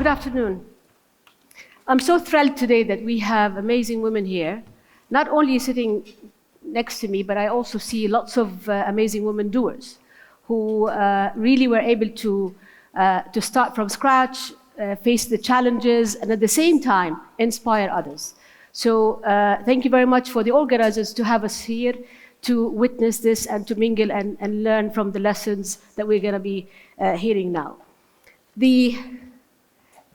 Good afternoon. I'm so thrilled today that we have amazing women here, not only sitting next to me, but I also see lots of amazing women doers who really were able to start from scratch, face the challenges, and at the same time, inspire others. So thank you very much for the organizers to have us here to witness this and to mingle and learn from the lessons that we're going to be hearing now.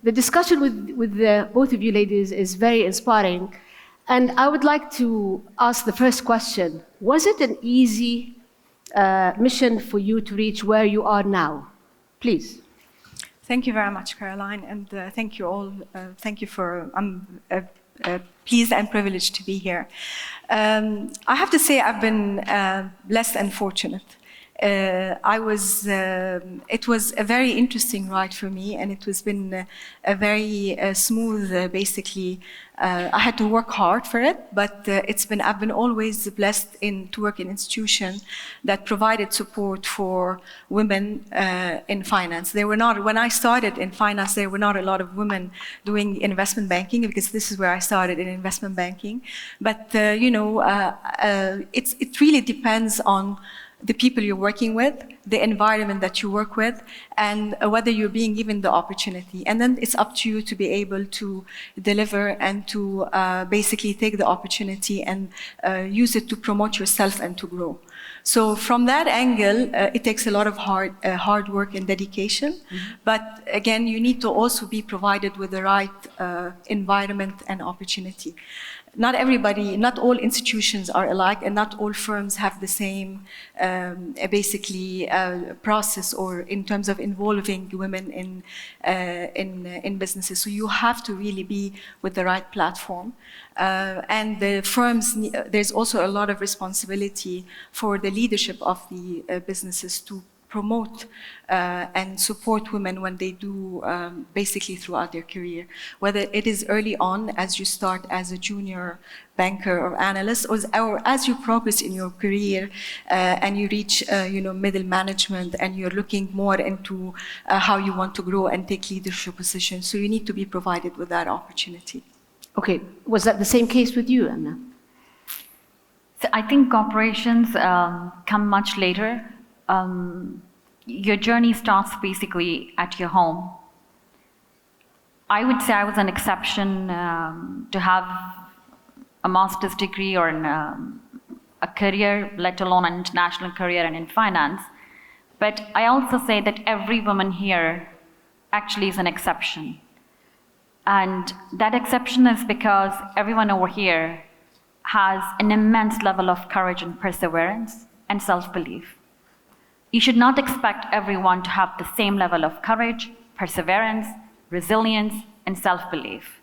The discussion with both of you ladies is very inspiring. And I would like to ask the first question. Was it an easy mission for you to reach where you are now? Please. Thank you very much, Caroline, and thank you all. Thank you for, I'm pleased and privileged to be here. I have to say I've been blessed and fortunate. It was a very interesting ride for me, and it has been a very smooth, basically. I had to work hard for it, but I've been always blessed to work in institutions that provided support for women in finance. When I started in finance, there were not a lot of women doing investment banking, because this is where I started in investment banking. But it really depends on the people you're working with, the environment that you work with, and whether you're being given the opportunity. And then it's up to you to be able to deliver and to basically take the opportunity and use it to promote yourself and to grow. So from that angle, it takes a lot of hard work and dedication. Mm-hmm. But again, you need to also be provided with the right environment and opportunity. Not all institutions are alike, and not all firms have the same process or in terms of involving women in businesses. So you have to really be with the right platform. And the firms, there's also a lot of responsibility for the leadership of the businesses to promote and support women when they do basically throughout their career, whether it is early on as you start as a junior banker or analyst, or as you progress in your career and you reach middle management and you're looking more into how you want to grow and take leadership positions. So you need to be provided with that opportunity. Okay, was that the same case with you, Anna? So I think corporations come much later. Your journey starts basically at your home. I would say I was an exception to have a master's degree or a career, let alone an international career and in finance. But I also say that every woman here actually is an exception. And that exception is because everyone over here has an immense level of courage and perseverance and self-belief. You should not expect everyone to have the same level of courage, perseverance, resilience, and self-belief.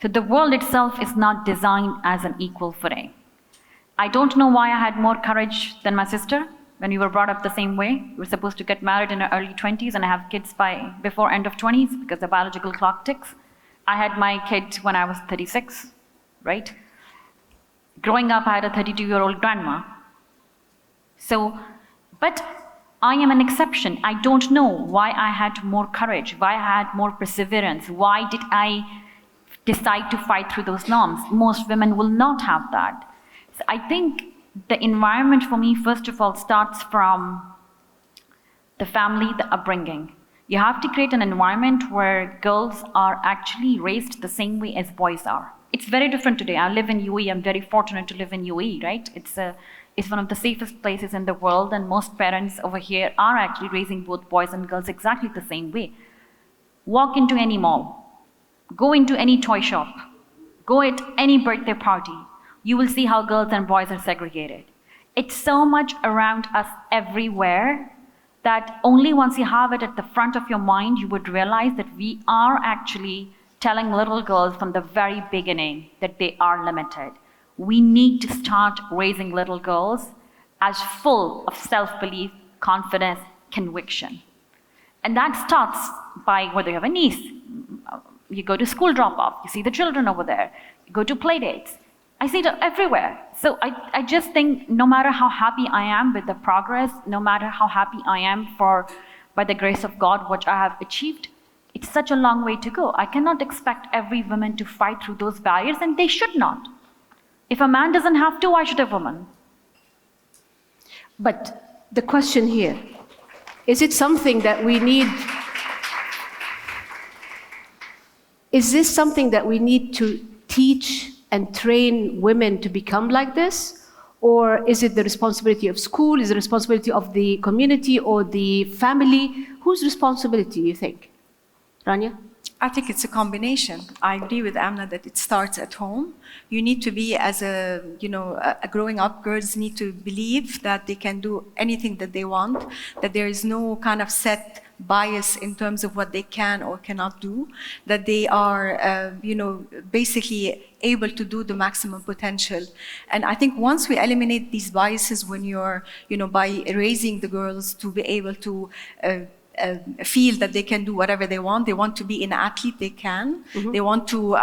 So the world itself is not designed as an equal footing. I don't know why I had more courage than my sister when we were brought up the same way. We were supposed to get married in our early 20s and have kids before end of 20s because the biological clock ticks. I had my kid when I was 36, right? Growing up, I had a 32-year-old grandma. But I am an exception. I don't know why I had more courage, why I had more perseverance, why did I decide to fight through those norms. Most women will not have that. So I think the environment for me, first of all, starts from the family, the upbringing. You have to create an environment where girls are actually raised the same way as boys are. It's very different today. I live in UAE. I'm very fortunate to live in UAE, right? It's one of the safest places in the world, and most parents over here are actually raising both boys and girls exactly the same way. Walk into any mall, go into any toy shop, go at any birthday party, you will see how girls and boys are segregated. It's so much around us everywhere that only once you have it at the front of your mind, you would realize that we are actually telling little girls from the very beginning that they are limited. We need to start raising little girls as full of self-belief, confidence, conviction. And that starts by whether you have a niece, you go to school drop-off, you see the children over there, you go to play dates. I see it everywhere. So I just think no matter how happy I am with the progress, no matter how happy I am by the grace of God, what I have achieved, It's such a long way to go. I cannot expect every woman to fight through those barriers, and they should not. If a man doesn't have to, why should a woman? But the question here, is it something that we need? Is this something that we need to teach and train women to become like this? Or is it the responsibility of school? Is it the responsibility of the community or the family? Whose responsibility, you think? Rania? I think it's a combination. I agree with Amna that it starts at home. You need to be, as a growing up, girls need to believe that they can do anything that they want, that there is no kind of set bias in terms of what they can or cannot do, that they are, basically able to do the maximum potential. And I think once we eliminate these biases when you're, by raising the girls to be able to feel that they can do whatever they want to be an athlete, they can. Mm-hmm. They want to,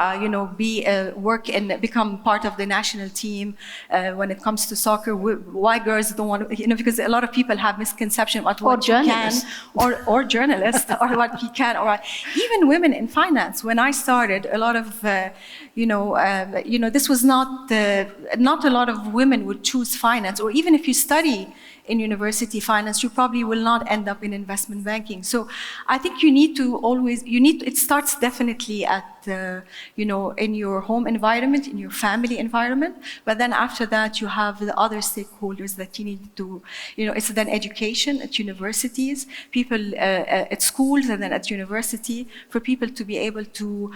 work and become part of the national team. When it comes to soccer, why girls don't want to, because a lot of people have misconception about what you can, or journalists, or what you can, or even women in finance. When I started, a lot of, this was not a lot of women would choose finance, or even if you study in university finance, you probably will not end up in investment banking. So I think it starts definitely at, in your home environment, in your family environment, but then after that you have the other stakeholders that you need to, it's then education at universities, people at schools and then at university, for people to be able to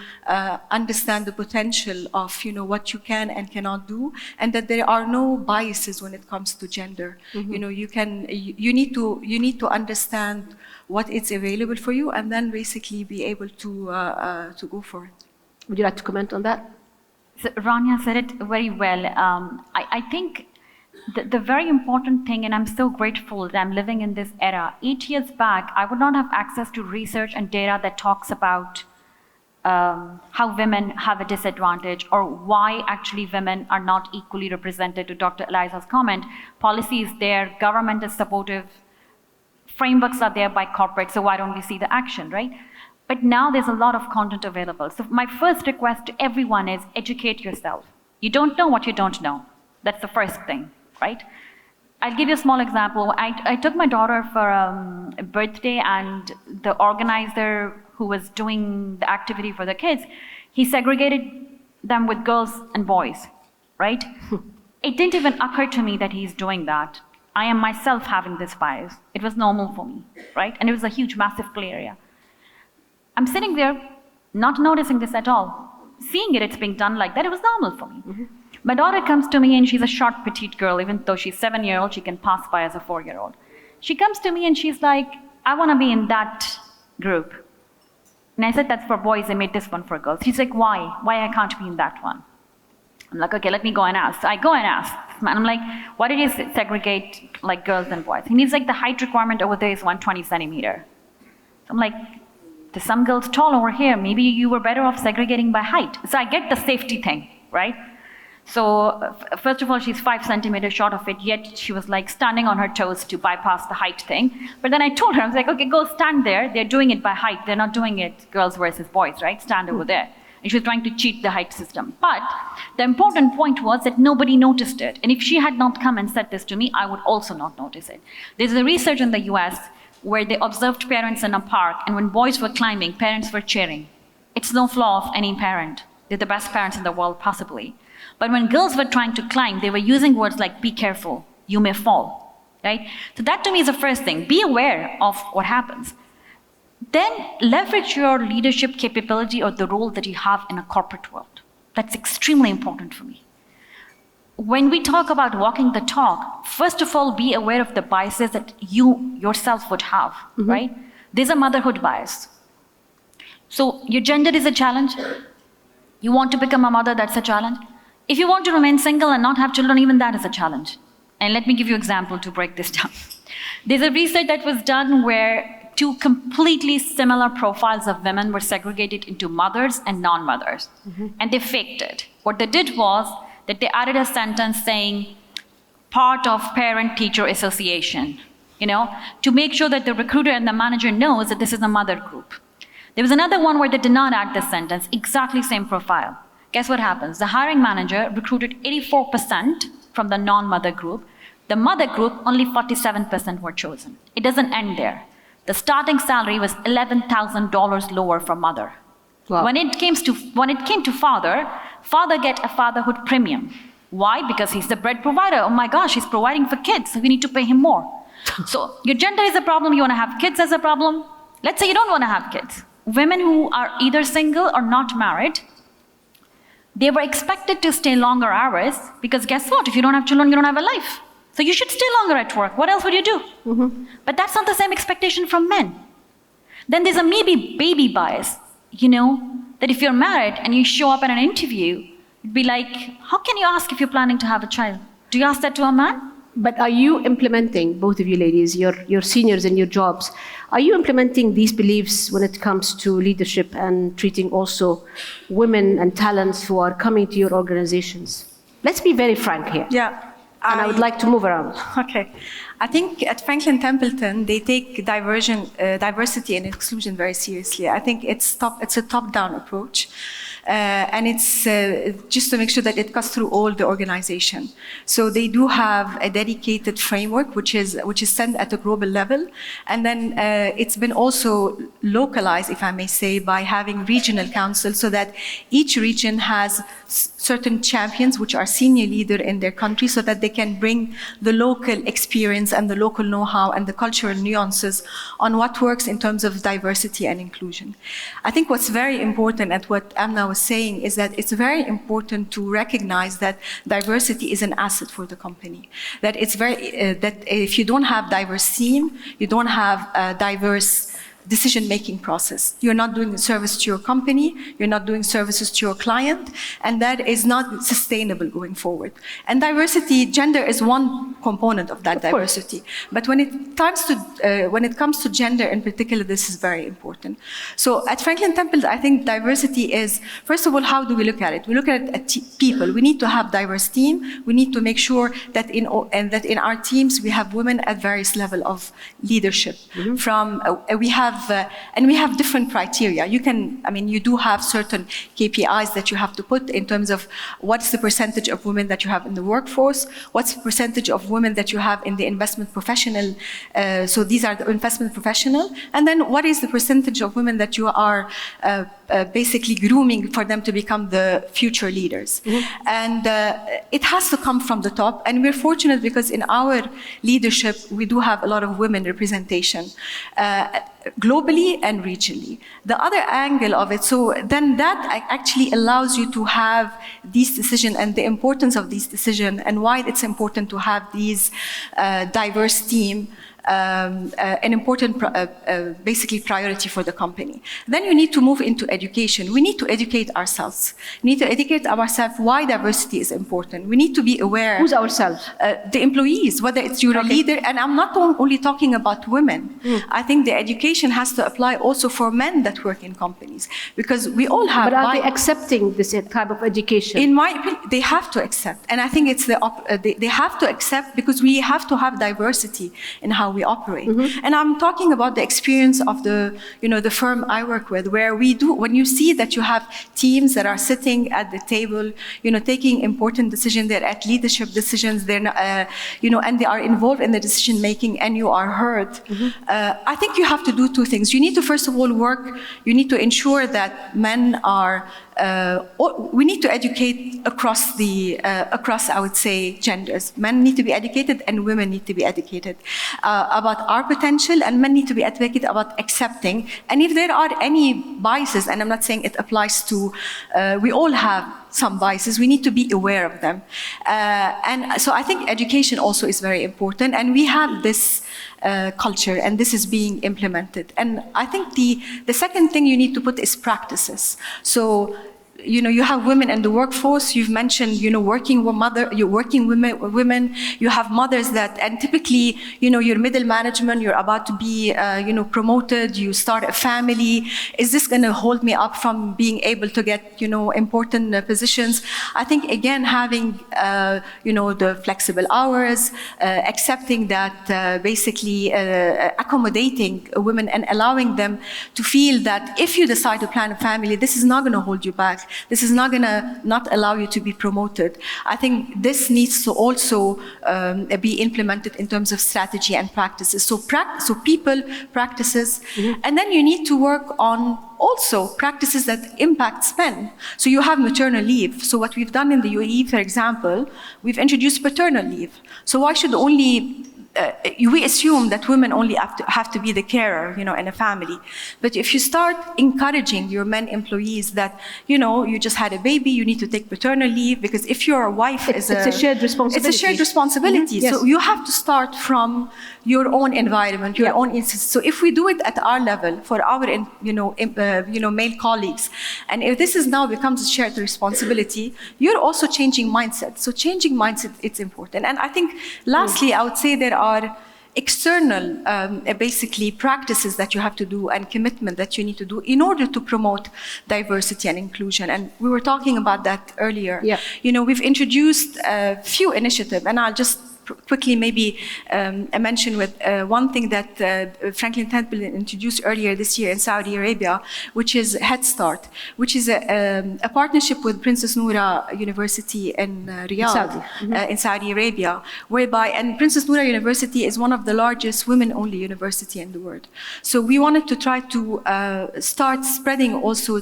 understand the potential of, what you can and cannot do, and that there are no biases when it comes to gender. Mm-hmm. You need to understand what is available for you, and then basically be able to go for it. Would you like to comment on that? So Rania said it very well. I think the very important thing, and I'm so grateful that I'm living in this era. 8 years back, I would not have access to research and data that talks about how women have a disadvantage, or why actually women are not equally represented. To Dr. Eliza's comment, policy is there, government is supportive, frameworks are there by corporate, so why don't we see the action, right? But now there's a lot of content available. So my first request to everyone is educate yourself. You don't know what you don't know. That's the first thing, right? I'll give you a small example. I took my daughter for a birthday, and the organizer who was doing the activity for the kids, he segregated them with girls and boys, right? It didn't even occur to me that he's doing that. I am myself having this bias. It was normal for me, right? And it was a huge, massive play area. I'm sitting there, not noticing this at all. Seeing it's being done like that, it was normal for me. Mm-hmm. My daughter comes to me, and she's a short, petite girl. Even though she's 7-year-old, she can pass by as a 4-year-old. She comes to me and she's like, I want to be in that group. And I said, that's for boys, I made this one for girls. She's like, why? Why I can't be in that one? I'm like, okay, let me go and ask. So I go and ask. And I'm like, why did you segregate like girls and boys? And he's like, the height requirement over there is 120 centimeter. So I'm like, there's some girls tall over here. Maybe you were better off segregating by height. So I get the safety thing, right? So first of all, she's 5 centimeters short of it, yet she was like standing on her toes to bypass the height thing. But then I told her, I was like, okay, go stand there. They're doing it by height. They're not doing it girls versus boys, right? Stand over there. And she was trying to cheat the height system. But the important point was that nobody noticed it. And if she had not come and said this to me, I would also not notice it. There's a research in the US where they observed parents in a park, and when boys were climbing, parents were cheering. It's no flaw of any parent. They're the best parents in the world, possibly. But when girls were trying to climb, they were using words like, be careful, you may fall, right? So that to me is the first thing. Be aware of what happens. Then leverage your leadership capability or the role that you have in a corporate world. That's extremely important for me. When we talk about walking the talk, first of all, be aware of the biases that you yourself would have, mm-hmm. right? There's a motherhood bias. So your gender is a challenge. You want to become a mother, that's a challenge. If you want to remain single and not have children, even that is a challenge. And let me give you an example to break this down. There's a research that was done where 2 completely similar profiles of women were segregated into mothers and non-mothers. Mm-hmm. And they faked it. What they did was that they added a sentence saying, part of parent-teacher association, to make sure that the recruiter and the manager knows that this is a mother group. There was another one where they did not add this sentence, exactly same profile. Guess what happens? The hiring manager recruited 84% from the non-mother group. The mother group, only 47% were chosen. It doesn't end there. The starting salary was $11,000 lower for mother. Wow. When it came to father get a fatherhood premium. Why? Because he's the bread provider. Oh my gosh, he's providing for kids, so we need to pay him more. So your gender is a problem, you want to have kids as a problem. Let's say you don't want to have kids. Women who are either single or not married, they were expected to stay longer hours because guess what? If you don't have children, you don't have a life. So you should stay longer at work. What else would you do? Mm-hmm. But that's not the same expectation from men. Then there's a maybe baby bias, that if you're married and you show up at an interview, it'd be like, how can you ask if you're planning to have a child? Do you ask that to a man? But are you implementing, both of you ladies, your seniors in your jobs, are you implementing these beliefs when it comes to leadership and treating also women and talents who are coming to your organizations? Let's be very frank here. Yeah. And I would like to move around. Okay. I think at Franklin Templeton, they take diversity and inclusion very seriously. I think it's a top-down approach. And it's just to make sure that it cuts through all the organization. So they do have a dedicated framework, which is set at a global level. And then it's been also localized, if I may say, by having regional councils so that each region has certain champions, which are senior leaders in their country, so that they can bring the local experience and the local know-how and the cultural nuances on what works in terms of diversity and inclusion. I think what's very important at what Amna was saying is that it's very important to recognize that diversity is an asset for the company. That it's that if you don't have diverse team, you don't have a diverse decision-making process. You're not doing a service to your company, you're not doing services to your client, and that is not sustainable going forward. And diversity, gender is one component of that diversity. But when it comes to gender in particular, this is very important. So at Franklin Templeton, I think diversity is, first of all, how do we look at it? We look at it as people. We need to have diverse team. We need to make sure that in our teams we have women at various levels of leadership. Mm-hmm. We have different criteria. You do have certain KPIs that you have to put in terms of what's the percentage of women that you have in the workforce, what's the percentage of women that you have in the investment professional, so these are the investment professional, and then what is the percentage of women that you are basically grooming for them to become the future leaders. Mm-hmm. And it has to come from the top, and we're fortunate because in our leadership, we do have a lot of women representation. Globally and regionally. The other angle of it, so then that actually allows you to have these decisions and the importance of these decisions and why it's important to have these diverse team. An important basically priority for the company. Then you need to move into education. We need to educate ourselves. We need to educate ourselves why diversity is important. We need to be aware. Who's ourselves? The employees, whether it's you're a leader, and I'm not only talking about women. I think the education has to apply also for men that work in companies, because we all have. But are they accepting this type of education? In my opinion, they have to accept, and I think it's they have to accept because we have to have diversity in how we operate. Mm-hmm. And I'm talking about the experience of the firm I work with, where when you see that you have teams that are sitting at the table, taking important decisions, they're at leadership decisions, they're and they are involved in the decision making, and you are heard. Mm-hmm. I think you have to do two things. You need to first of all you need to ensure that men are. We need to educate across I would say, genders. Men need to be educated and women need to be educated about our potential, and men need to be educated about accepting. And if there are any biases, and I'm not saying it applies to, we all have some biases, we need to be aware of them. And so I think education also is very important, and we have this culture, and this is being implemented. And I think the second thing you need to put is practices. So you have women in the workforce. You've mentioned, working women. You have mothers and typically, you're middle management. You're about to be, promoted. You start a family. Is this going to hold me up from being able to get, important positions? I think again having, the flexible hours, accepting that basically accommodating women and allowing them to feel that if you decide to plan a family, this is not going to hold you back. This is not going to not allow you to be promoted. I think this needs to also be implemented in terms of strategy and practices. So people, practices, and then you need to work on also practices that impact men. So you have maternal leave. So what we've done in the UAE, for example, we've introduced paternal leave. So why should we assume that women only have to be the carer, in a family. But if you start encouraging your men employees that, you just had a baby, you need to take paternal leave, because if your wife it's a shared responsibility. It's a shared responsibility. Yes. So you have to start from your own environment, your own instance. So if we do it at our level for our, male colleagues, and if this is now becomes a shared responsibility, you're also changing mindset. So changing mindset, it's important. And I think, lastly, I would say there are external, basically, practices that you have to do and commitment that you need to do in order to promote diversity and inclusion. And we were talking about that earlier. Yeah. We've introduced a few initiatives, and I'll just quickly maybe mention with one thing that Franklin Templeton introduced earlier this year in Saudi Arabia, which is Head Start, which is a partnership with Princess Noura University in Riyadh, in Saudi Arabia, and Princess Noura University is one of the largest women-only university in the world. So we wanted to try to start spreading also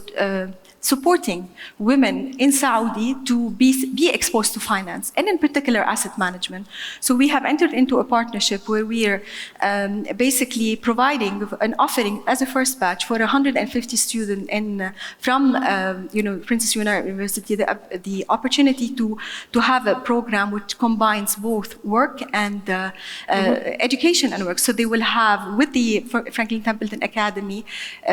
supporting women in Saudi to be exposed to finance, and in particular asset management. So we have entered into a partnership where we are basically providing an offering as a first batch for 150 students from Princess Noura University the opportunity to have a program which combines both work and education and work. So they will have, with the Franklin Templeton Academy,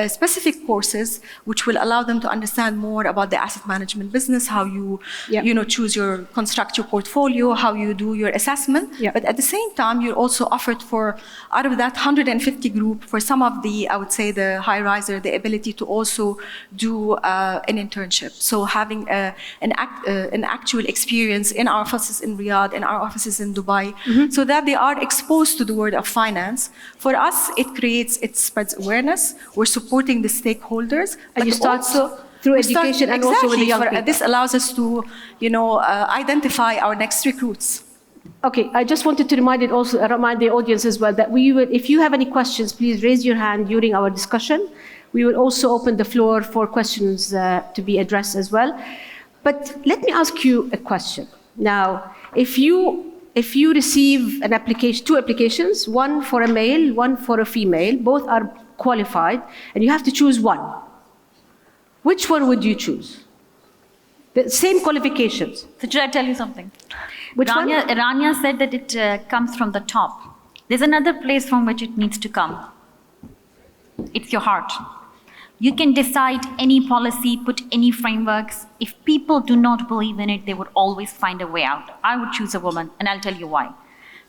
specific courses which will allow them to understand more about the asset management business, how you construct your portfolio, how you do your assessment. But at the same time, you're also offered out of that 150 group, for some of the, I would say, the high riser, the ability to also do an internship. So having an actual experience in our offices in Riyadh, in our offices in Dubai, so that they are exposed to the world of finance. For us, it spreads awareness. We're supporting the stakeholders. And you start also through education and also with the young people. This allows us to, identify our next recruits. Okay, I just wanted to remind the audience as well that if you have any questions, please raise your hand during our discussion. We will also open the floor for questions to be addressed as well. But let me ask you a question. Now, if you receive an application, two applications, one for a male, one for a female, both are qualified, and you have to choose one, which one would you choose? The same qualifications. So should I tell you something? Which one? Rania said that it comes from the top. There's another place from which it needs to come. It's your heart. You can decide any policy, put any frameworks. If people do not believe in it, they would always find a way out. I would choose a woman, and I'll tell you why.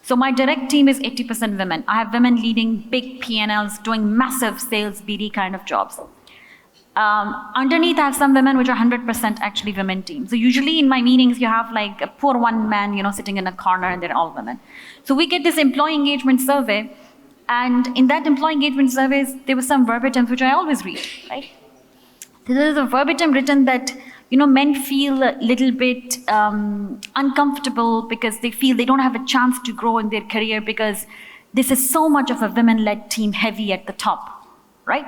So my direct team is 80% women. I have women leading big P&Ls, doing massive sales, BD kind of jobs. Underneath, I have some women which are 100% actually women team. So usually in my meetings, you have like a poor one man, sitting in a corner, and they're all women. So we get this employee engagement survey, and in that employee engagement surveys, there was some verbatims which I always read, right? There is a verbatim written that, men feel a little bit uncomfortable because they feel they don't have a chance to grow in their career because this is so much of a women-led team heavy at the top, right?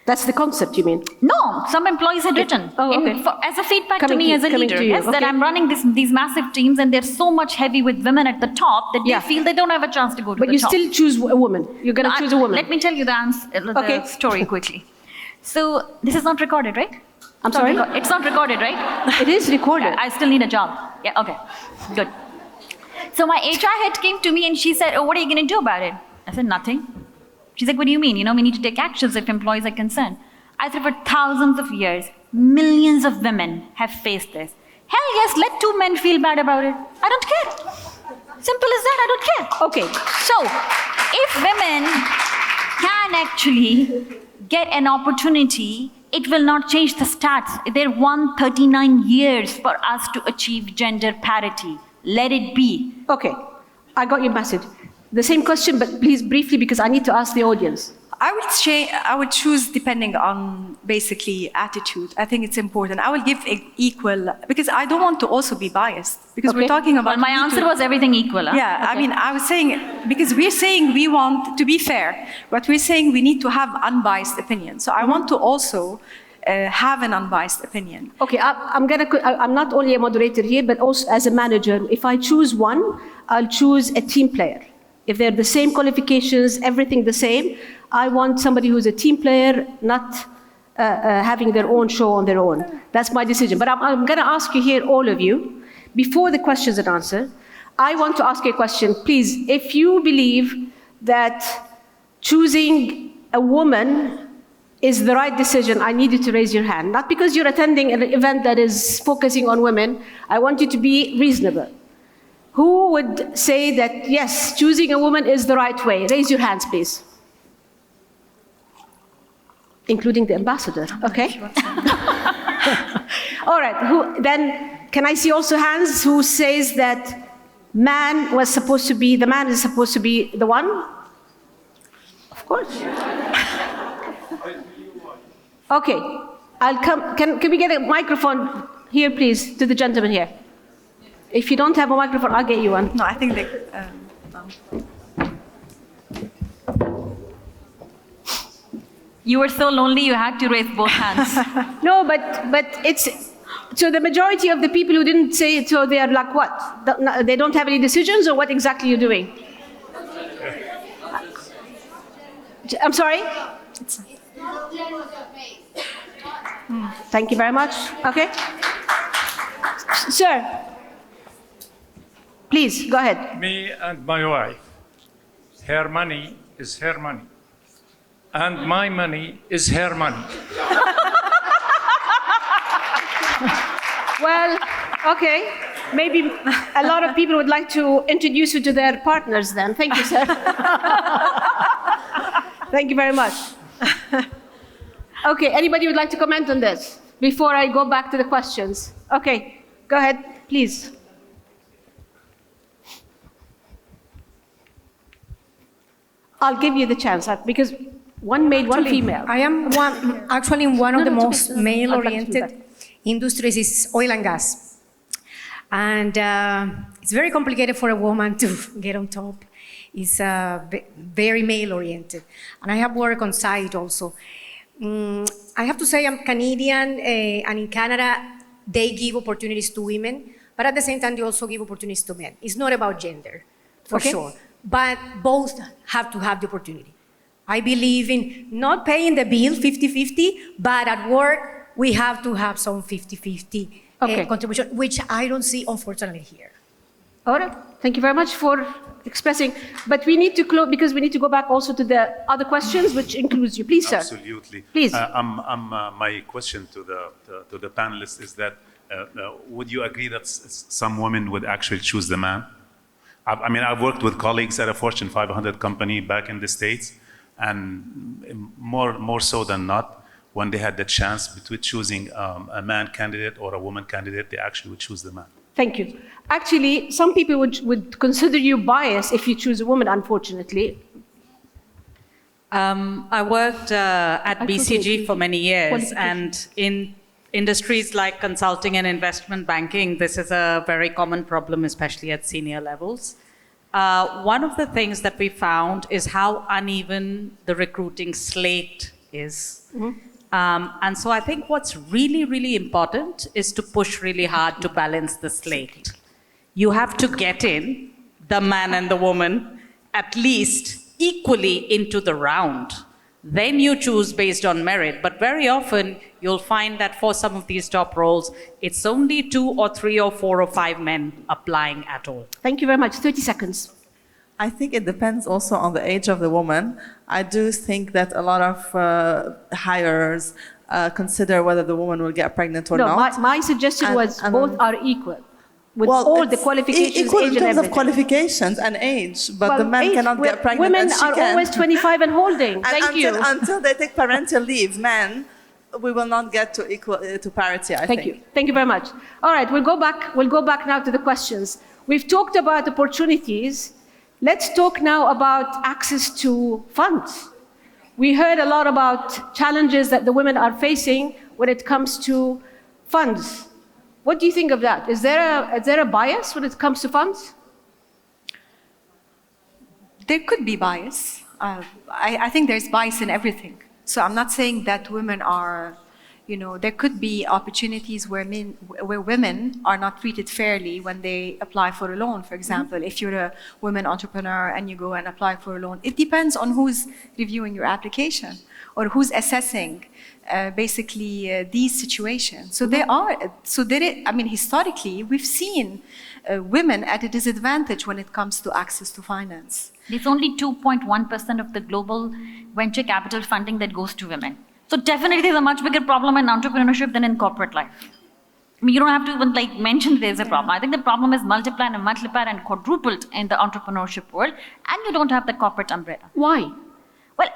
That's the concept, you mean? No, some employees had written as a feedback to me as a leader, that I'm running these massive teams and they're so much heavy with women at the top that they feel they don't have a chance to go to the top. But you still choose a woman. You're going to choose a woman. Let me tell you the story quickly. So this is not recorded, right? I'm sorry? It's not recorded, right? It is recorded. I still need a job. Yeah, okay, good. So my HR head came to me and she said, what are you going to do about it? I said, nothing. She's like, what do you mean? We need to take actions if employees are concerned. I said, for thousands of years, Millions of women have faced this. Hell yes, let two men feel bad about it. I don't care. Simple as that, I don't care. Okay. So, if women can actually get an opportunity, it will not change the stats. There are 139 years for us to achieve gender parity. Let it be. Okay. I got your message. The same question, but please briefly, because I need to ask the audience. I would choose depending on basically attitude. I think it's important. I will give equal, because I don't want to also be biased, because Okay. we're talking about. Well, my answer was everything equal. Huh? Yeah, I Okay. mean, I was saying, because we're saying we want to be fair, but we're saying we need to have unbiased opinion. So I want to also have an unbiased opinion. Okay, I'm not only a moderator here, but also as a manager. If I choose one, I'll choose a team player. If they're the same qualifications, everything the same, I want somebody who's a team player, not having their own show on their own. That's my decision. But I'm going to ask you here, all of you, before the questions and answer, I want to ask you a question. Please, if you believe that choosing a woman is the right decision, I need you to raise your hand. Not because you're attending an event that is focusing on women. I want you to be reasonable. Who would say that, yes, choosing a woman is the right way? Raise your hands, please. Including the ambassador, okay? All right, then can I see also hands who says that the man is supposed to be the one? Of course. Okay, I'll come. Can we get a microphone here, please, to the gentleman here? If you don't have a microphone, I'll get you one. No, I think they. You were so lonely, you had to raise both hands. No, but it's so the majority of the people who didn't say it, so they are like what? They don't have any decisions, or what exactly you're doing? I'm sorry. Thank you very much. Okay, sir. Please go ahead. Me and my wife, her money is her money, and my money is her money. Well, okay. Maybe a lot of people would like to introduce you to their partners then. Thank you, sir. Thank you very much. Okay, anybody would like to comment on this before I go back to the questions? Okay, go ahead, please. I'll give you the chance because one male, one female. I am actually in one of the No, it's most okay. male-oriented industries is oil and gas. And it's very complicated for a woman to get on top. It's very male-oriented. And I have worked on site also. I have to say I'm Canadian, and in Canada, they give opportunities to women, but at the same time, they also give opportunities to men. It's not about gender, for sure. But both have to have the opportunity. I believe in not paying the bill 50-50, but at work, we have to have some 50-50 contribution, which I don't see, unfortunately, here. All right. Thank you very much for expressing. But we need to close because we need to go back also to the other questions, which includes you. Please, sir. Absolutely. Please. My question to the panelists is that would you agree that some women would actually choose the man? I mean, I've worked with colleagues at a Fortune 500 company back in the States, and more so than not, when they had the chance between choosing a man candidate or a woman candidate, they actually would choose the man. Thank you. Actually, some people would consider you biased if you choose a woman, unfortunately. I worked at BCG for many years, and in industries like consulting and investment banking, this is a very common problem, especially at senior levels. One of the things that we found is how uneven the recruiting slate is. And so I think what's really, really important is to push really hard to balance the slate. You have to get in the man and the woman at least equally into the round. Then you choose based on merit. But very often, you'll find that for some of these top roles, it's only 2 or 3 or 4 or 5 men applying at all. Thank you very much. 30 seconds. I think it depends also on the age of the woman. I do think that a lot of hirers consider whether the woman will get pregnant or No, not. my suggestion was both are equal, with Well, all the it's qualifications, equal age in and terms of everything. qualifications and age, but Well, the man age, cannot get pregnant. Women and she are can. always 25 and holding. And Thank you. until they take parental leave, men, we will not get to equal to parity. I Thank think. you. Thank you very much. All right, we'll go back. We'll go back now to the questions. We've talked about opportunities. Let's talk now about access to funds. We heard a lot about challenges that the women are facing when it comes to funds. What do you think of that? Is there a bias when it comes to funds? There could be bias. I think there's bias in everything. So I'm not saying that women are, there could be opportunities where women are not treated fairly when they apply for a loan, for example. If you're a woman entrepreneur and you go and apply for a loan, it depends on who's reviewing your application or who's assessing these situations. So historically, we've seen women at a disadvantage when it comes to access to finance. There's only 2.1% of the global venture capital funding that goes to women. So definitely there's a much bigger problem in entrepreneurship than in corporate life. I mean, you don't have to even mention there's a problem. I think the problem is multiplied and quadrupled in the entrepreneurship world, and you don't have the corporate umbrella. Why? Well,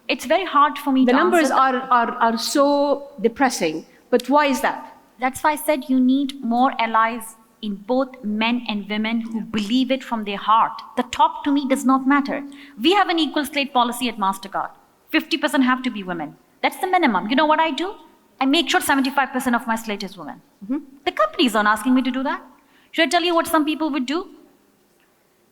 it's very hard for me The to numbers answer. are so depressing, but why is that? That's why I said you need more allies in both men and women who believe it from their heart. The top to me does not matter. We have an equal slate policy at MasterCard. 50% have to be women. That's the minimum. You know what I do? I make sure 75% of my slate is women. The companies aren't asking me to do that. Should I tell you what some people would do?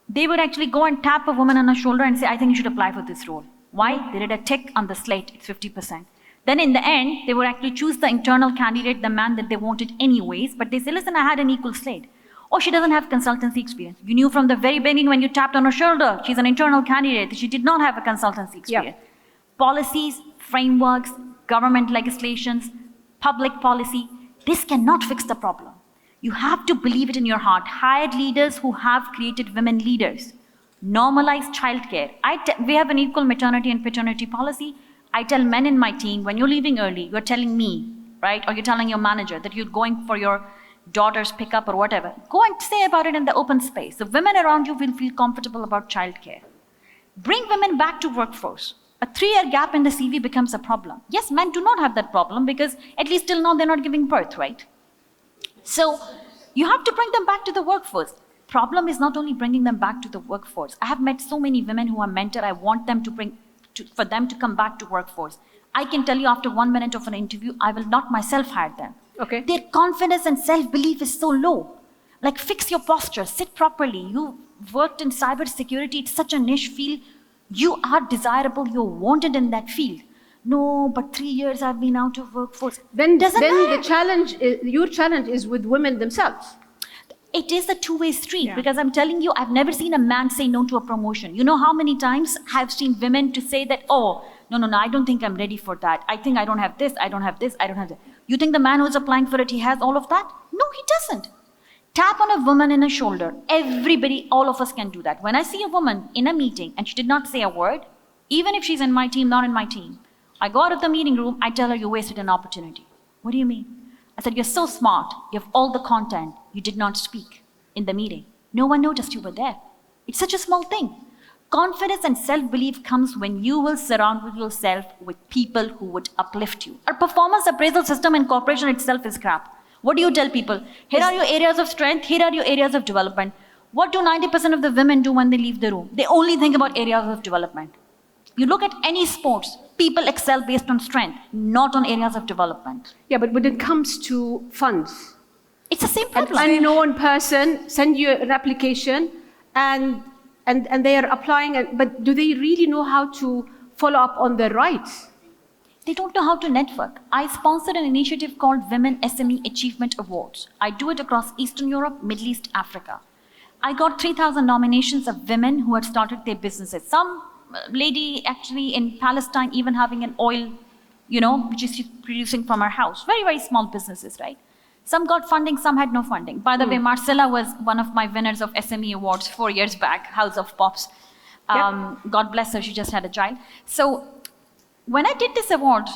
They would actually go and tap a woman on the shoulder and say, I think you should apply for this role. Why? They did a tick on the slate, it's 50%. Then in the end, they would actually choose the internal candidate, the man that they wanted anyways, but they say, listen, I had an equal slate. Or she doesn't have consultancy experience. You knew from the very beginning when you tapped on her shoulder, she's an internal candidate, she did not have a consultancy experience. Policies, frameworks, government legislations, public policy, this cannot fix the problem. You have to believe it in your heart. Hire leaders who have created women leaders. Normalize childcare. We have an equal maternity and paternity policy. I tell men in my team, when you're leaving early, you're telling me, right? Or you're telling your manager that you're going for your daughter's pickup or whatever. Go and say about it in the open space. The women around you will feel comfortable about childcare. Bring women back to workforce. A 3-year gap in the CV becomes a problem. Yes, men do not have that problem because at least till now they're not giving birth, right? So you have to bring them back to the workforce. Problem is not only bringing them back to the workforce. I have met so many women who are mentored. I want them for them to come back to workforce. I can tell you after 1 minute of an interview, I will not myself hire them. Okay. Their confidence and self-belief is so low. Like, fix your posture, sit properly. You worked in cybersecurity, it's such a niche field. You are desirable, you're wanted in that field. No, but 3 years I've been out of workforce. Then Doesn't matter. the challenge, your challenge is with women themselves. It is a two-way street because I'm telling you, I've never seen a man say no to a promotion. You know how many times I've seen women to say that, oh, no, I don't think I'm ready for that. I think I don't have this, I don't have this, I don't have that. You think the man who's applying for it, he has all of that? No, he doesn't. Tap on a woman in a shoulder. Everybody, all of us can do that. When I see a woman in a meeting and she did not say a word, even if she's in my team, not in my team, I go out of the meeting room, I tell her, you wasted an opportunity. What do you mean? I said, you're so smart. You have all the content. You did not speak in the meeting. No one noticed you were there. It's such a small thing. Confidence and self-belief comes when you will surround yourself with people who would uplift you. Our performance appraisal system in corporation itself is crap. What do you tell people? Here are your areas of strength. Here are your areas of development. What do 90% of the women do when they leave the room? They only think about areas of development. You look at any sports, people excel based on strength, not on areas of development. Yeah, but when it comes to funds, It's the same an problem. unknown person send you an application and they are applying, but do they really know how to follow up on their rights? They don't know how to network. I sponsored an initiative called Women SME Achievement Awards. I do it across Eastern Europe, Middle East, Africa. I got 3,000 nominations of women who had started their businesses. Some lady actually in Palestine even having an oil, which is producing from her house. Very, very small businesses, right? Some got funding, some had no funding. By the way, Marcella was one of my winners of SME Awards 4 years back, House of Pops. God bless her, she just had a child. So when I did this award,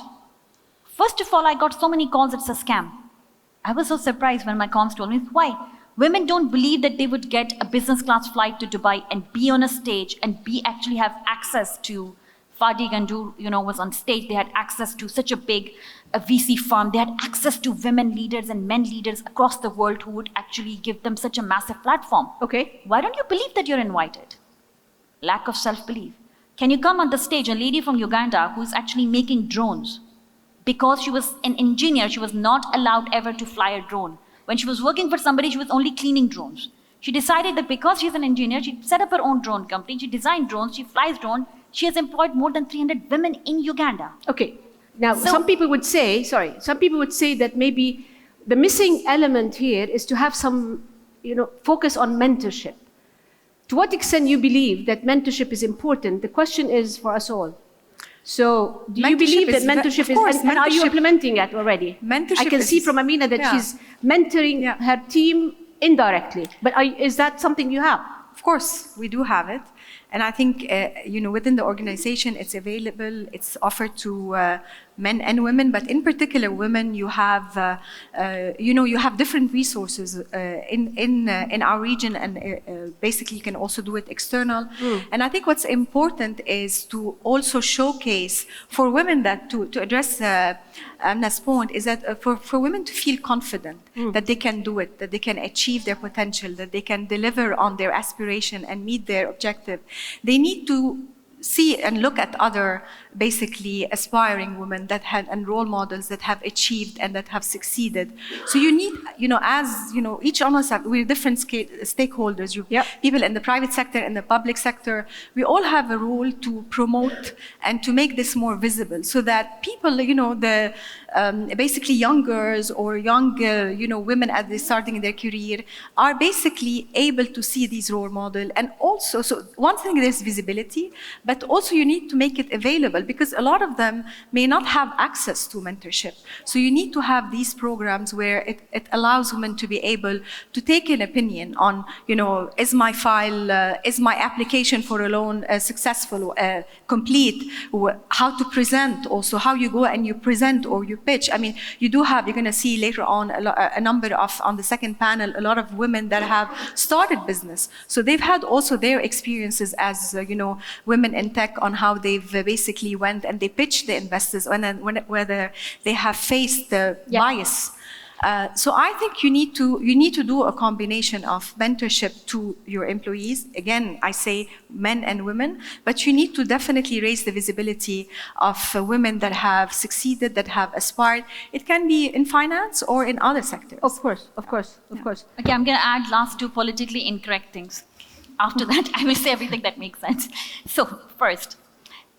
First of all, I got so many calls, it's a scam. I was so surprised when my comms told me, why? Women don't believe that they would get a business class flight to Dubai and be on a stage and actually have access to Fadi Gandour, was on stage. They had access to such a big VC firm. They had access to women leaders and men leaders across the world who would actually give them such a massive platform. Okay. Why don't you believe that you're invited? Lack of self-belief. Can you come on the stage, a lady from Uganda who's actually making drones? Because she was an engineer, she was not allowed ever to fly a drone. When she was working for somebody, she was only cleaning drones. She decided that because she's an engineer, she set up her own drone company, she designed drones, she flies drones. She has employed more than 300 women in Uganda. Okay. Now, some people would say that maybe the missing element here is to have some, focus on mentorship. To what extent you believe that mentorship is important? The question is for us all. So, do you believe that mentorship is, and are you implementing it already? I can see from Amina that she's mentoring her team indirectly. But is that something you have? Of course, we do have it. And I think, within the organization, it's available, it's offered to men and women, but in particular women, you have, you have different resources in our region, and basically you can also do it external. And I think what's important is to also showcase for women that, to address Amna's point, is that for women to feel confident that they can do it, that they can achieve their potential, that they can deliver on their aspiration and meet their objective, they need to see and look at other basically aspiring women that had, and role models that have achieved and that have succeeded. So you need, each of us we're different stakeholders, people in the private sector and the public sector, we all have a role to promote and to make this more visible so that people, basically young girls or young, women as they're starting their career are basically able to see these role models. And also, so one thing is visibility, but also you need to make it available because a lot of them may not have access to mentorship. So you need to have these programs where it allows women to be able to take an opinion on, is my file, is my application for a loan successful, complete, how to present also, how you go and you present or you pitch. I mean, you're going to see later on a number of, on the second panel, a lot of women that have started business. So they've had also their experiences as, women in tech on how they've basically went and they pitched the investors whether they have faced the bias. So I think you need to do a combination of mentorship to your employees. Again, I say men and women, but you need to definitely raise the visibility of women that have succeeded, that have aspired. It can be in finance or in other sectors. Of course. Okay, I'm going to add last two politically incorrect things. After that, I will say everything that makes sense. So, first,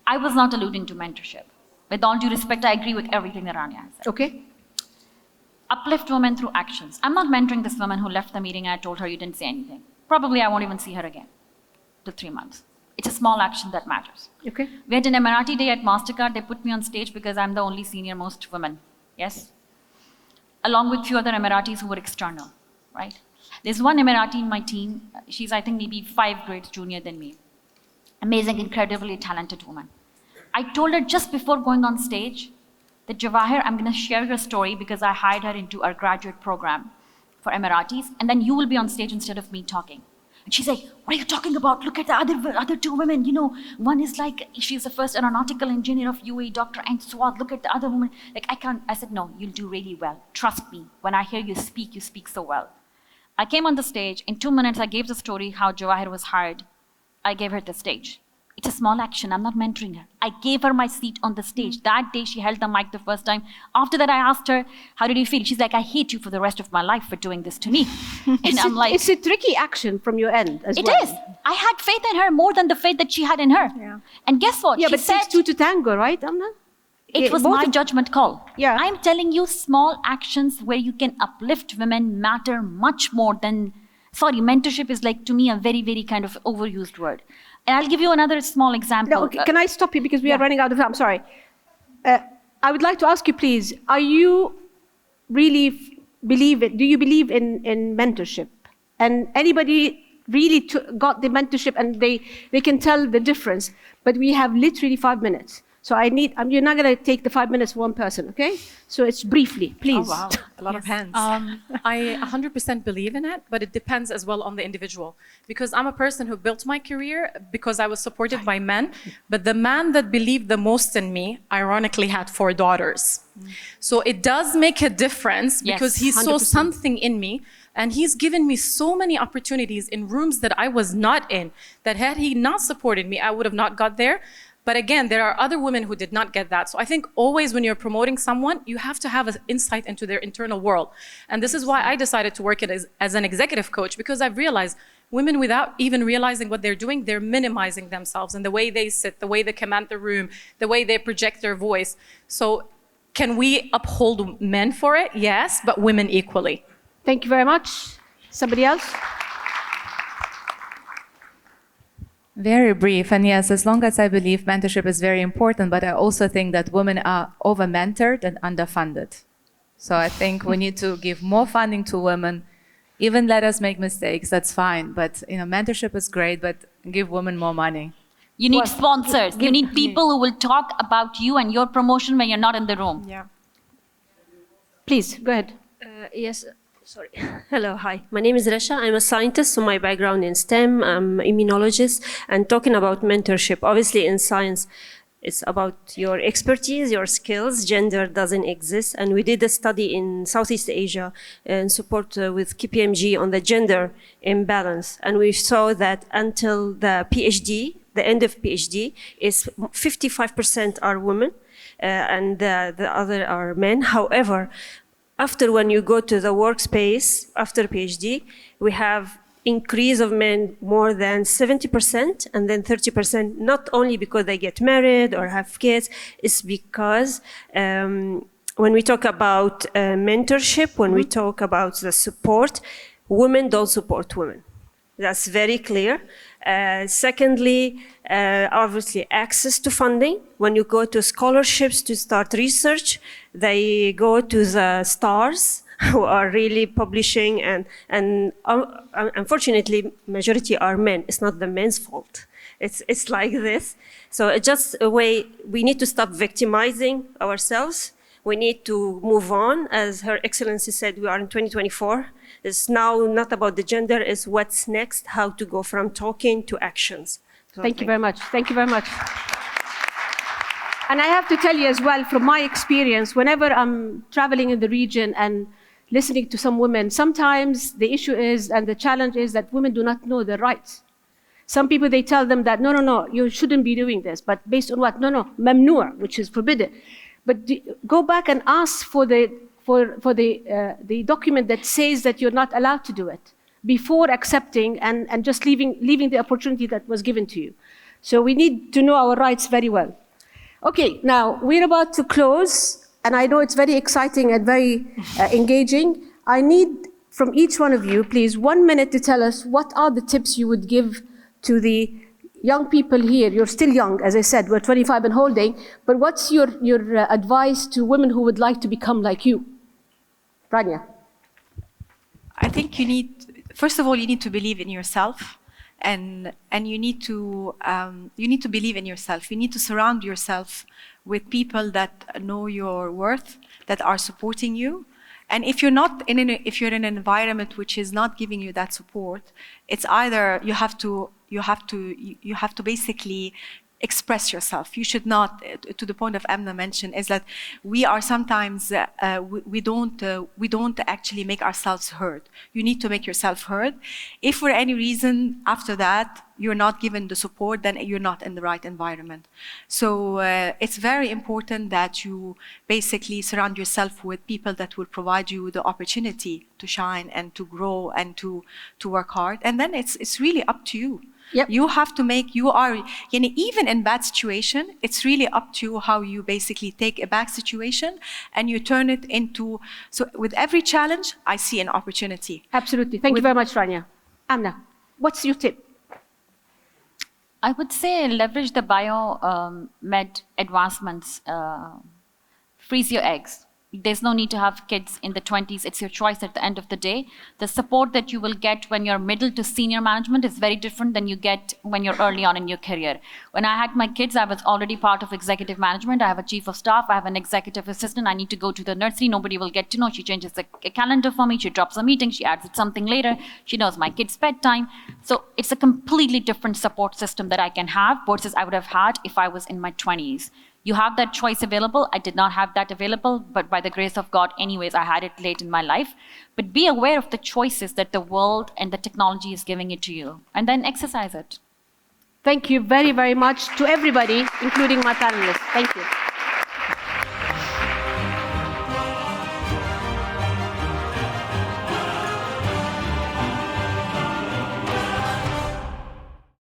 I was not alluding to mentorship. With all due respect, I agree with everything that Rania has said. Okay. Uplift women through actions. I'm not mentoring this woman who left the meeting and I told her you didn't say anything. Probably I won't even see her again till 3 months. It's a small action that matters. Okay. We had an Emirati day at MasterCard. They put me on stage because I'm the only senior most woman. Yes? Along with few other Emiratis who were external, right? There's one Emirati in my team. She's, I think, maybe 5 grades junior than me. Amazing, incredibly talented woman. I told her just before going on stage that, Jawahir, I'm going to share your story because I hired her into our graduate program for Emiratis, and then you will be on stage instead of me talking. And she's like, what are you talking about? Look at the other two women. One is like, she's the first aeronautical engineer of UAE, Dr. Ain Swad. Look at the other woman. Like, I can't. I said, no, you'll do really well. Trust me. When I hear you speak so well. I came on the stage. In 2 minutes, I gave the story how Jawahir was hired. I gave her the stage. It's a small action. I'm not mentoring her. I gave her my seat on the stage. That day, she held the mic the first time. After that, I asked her, how did you feel? She's like, I hate you for the rest of my life for doing this to me. And I'm like... It's a tricky action from your end as well. It is. I had faith in her more than the faith that she had in her. Yeah. And guess what? Yeah, she but said, it takes two to tango, right, Amna? It was my judgment call. Yeah. I'm telling you, small actions where you can uplift women matter much more than... Sorry, mentorship is like, to me, a very, very kind of overused word. And I'll give you another small example. No, okay, can I stop you because we are running out of time? I'm sorry. I would like to ask you, please, are you really believe it? Do you believe in mentorship? And anybody really got the mentorship and they can tell the difference? But we have literally 5 minutes. So you're not going to take the 5 minutes for one person, okay? So it's briefly, please. Oh, wow. A lot of hands. I 100% believe in it, but it depends as well on the individual. Because I'm a person who built my career because I was supported by men, but the man that believed the most in me, ironically, had 4 daughters. So it does make a difference because he saw 100%. something in me, and he's given me so many opportunities in rooms that I was not in, that had he not supported me, I would have not got there. But again, there are other women who did not get that. So I think always when you're promoting someone, you have to have an insight into their internal world. And this is why I decided to work as an executive coach, because I've realized women, without even realizing what they're doing, they're minimizing themselves and the way they sit, the way they command the room, the way they project their voice. So can we uphold men for it? Yes, but women equally. Thank you very much. Somebody else? Very brief, and yes, as long as I believe mentorship is very important, but I also think that women are over-mentored and underfunded. So I think we need to give more funding to women. Even let us make mistakes, that's fine. But mentorship is great, but give women more money. You need sponsors. You need people who will talk about you and your promotion when you're not in the room. Yeah. Please, go ahead. Yes, sorry. Hello, hi. My name is Resha. I'm a scientist, so my background in STEM. I'm an immunologist. And talking about mentorship, obviously in science, it's about your expertise, your skills. Gender doesn't exist. And we did a study in Southeast Asia in support with KPMG on the gender imbalance. And we saw that until the PhD, the end of PhD, is 55% are women and the other are men. However, after when you go to the workspace, after PhD, we have increase of men more than 70% and then 30%, not only because they get married or have kids, it's because when we talk about mentorship, when we talk about the support, women don't support women. That's very clear. Secondly, obviously access to funding. When you go to scholarships to start research, they go to the stars who are really publishing, and unfortunately, majority are men. It's not the men's fault. It's like this. So it's just a way we need to stop victimizing ourselves. We need to move on. As Her Excellency said, we are in 2024. It's now not about the gender, it's what's next, how to go from talking to actions. So Thank you very much. Thank you very much. And I have to tell you as well, from my experience, whenever I'm traveling in the region and listening to some women, sometimes the issue is, and the challenge is that women do not know their rights. Some people, they tell them that, no, you shouldn't be doing this. But based on what? No, mamnoor, which is forbidden. But go back and ask for the document that says that you're not allowed to do it before accepting and just leaving the opportunity that was given to you. So we need to know our rights very well. Okay, now we're about to close, and I know it's very exciting and very engaging. I need from each one of you, please, 1 minute to tell us what are the tips you would give to the young people here. You're still young, as I said, we're 25 and holding, but what's your advice to women who would like to become like you? Rania. I think first of all, you need to believe in yourself, and you need to believe in yourself. You need to surround yourself with people that know your worth, that are supporting you. And if you're in an environment which is not giving you that support, it's either you have to basically express yourself. You should not, to the point of Amna mentioned, is that we are sometimes, we don't actually make ourselves heard. You need to make yourself heard. If for any reason after that you're not given the support, then you're not in the right environment. So it's very important that you basically surround yourself with people that will provide you the opportunity to shine and to grow and to work hard. And then it's really up to you. Yep. You have to even in bad situation, it's really up to you how you basically take a bad situation and you turn it into, so with every challenge, I see an opportunity. Absolutely. Thank you very much, Rania. Amna, what's your tip? I would say leverage the biomed advancements. Freeze your eggs. there's no need to have kids in the 20s. It's your choice at the end of the day. The support that you will get when you're middle to senior management is very different than you get when you're early on in your career. When I had my kids, I was already part of executive management. I have a chief of staff. I have an executive assistant. I need to go to the nursery. Nobody will get to know. She changes the calendar for me. She drops a meeting. She adds something later. She knows my kid's bedtime. So it's a completely different support system that I can have versus I would have had if I was in my 20s. You have that choice available. I did not have that available, but by the grace of God, anyways, I had it late in my life. But be aware of the choices that the world and the technology is giving it to you, and then exercise it. Thank you very, very much to everybody, including my panelists. Thank you.